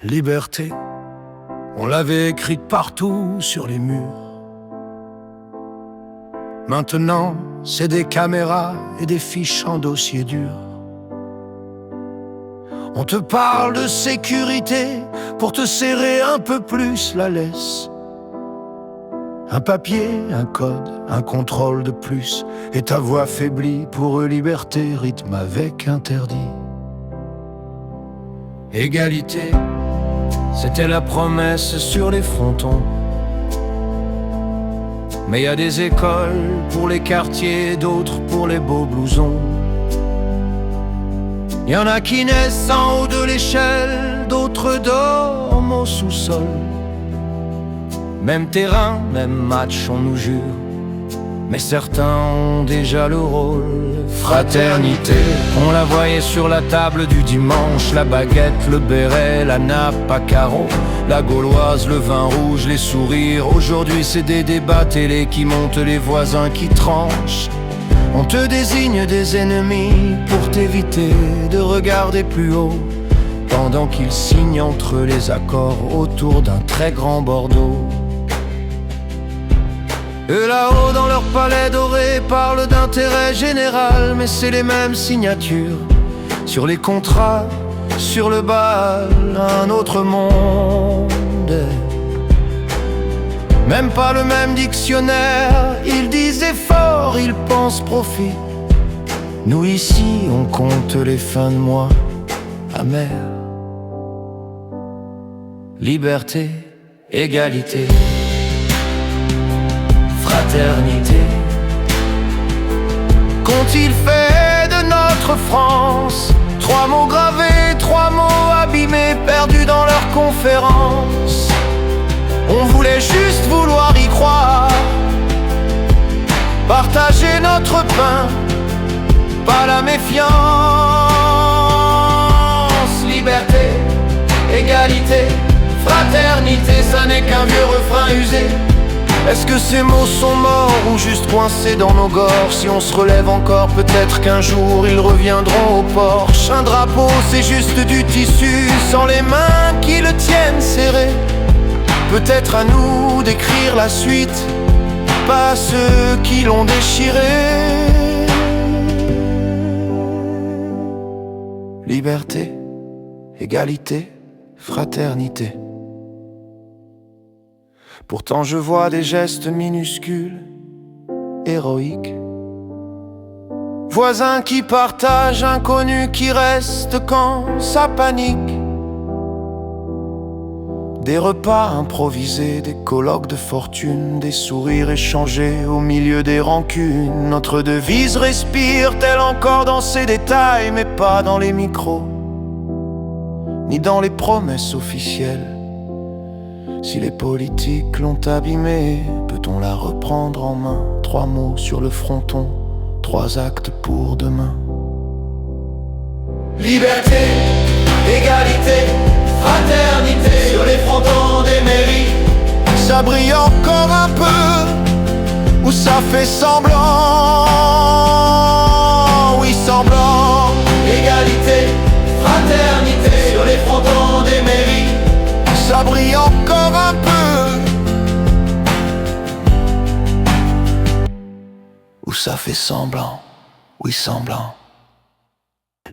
Liberté, on l'avait écrite partout sur les murs. Maintenant, c'est des caméras et des fiches en dossier dur. On te parle de sécurité pour te serrer un peu plus la laisse. Un papier, un code, un contrôle de plus, et ta voix faiblit pour eux liberté, rythme avec interdit. Égalité, c'était la promesse sur les frontons. Mais y a des écoles pour les quartiers, d'autres pour les beaux blousons. Y en a qui naissent en haut de l'échelle, d'autres dorment au sous-sol. Même terrain, même match, on nous jure, mais certains ont déjà le rôle. Fraternité, on la voyait sur la table du dimanche, la baguette, le béret, la nappe à carreaux, la gauloise, le vin rouge, les sourires. Aujourd'hui c'est des débats télé qui montent, les voisins qui tranchent. On te désigne des ennemis pour t'éviter de regarder plus haut, pendant qu'ils signent entre les accords autour d'un très grand Bordeaux. Eux là-haut dans leur palais doré parlent d'intérêt général, mais c'est les mêmes signatures sur les contrats, sur le bal, un autre monde. Même pas le même dictionnaire, ils disent effort, ils pensent profit. Nous ici on compte les fins de mois amers. Liberté, égalité, fraternité. Qu'ont-ils fait de notre France? 3 mots gravés, 3 mots abîmés, perdus dans leur conférence. On voulait juste vouloir y croire, partager notre pain, pas la méfiance. Liberté, égalité, fraternité, ça n'est qu'un vieux refrain usé. Est-ce que ces mots sont morts ou juste coincés dans nos gorges? Si on se relève encore, peut-être qu'un jour ils reviendront au porche. Un drapeau c'est juste du tissu, sans les mains qui le tiennent serré. Peut-être à nous d'écrire la suite, pas ceux qui l'ont déchiré. Liberté, égalité, fraternité. Pourtant je vois des gestes minuscules, héroïques. Voisins qui partagent, inconnus qui restent quand ça panique. Des repas improvisés, des colloques de fortune, des sourires échangés au milieu des rancunes. Notre devise respire-t-elle encore dans ces détails, mais pas dans les micros, ni dans les promesses officielles? Si les politiques l'ont abîmée, peut-on la reprendre en main? 3 mots sur le fronton, 3 actes pour demain. Liberté, égalité, fraternité, sur les frontons des mairies. Ça brille encore un peu, ou ça fait semblant? Oui, semblant. Égalité, fraternité, sur les frontons des mairies. Ça brille encore un peu, ou ça fait semblant? Oui, semblant.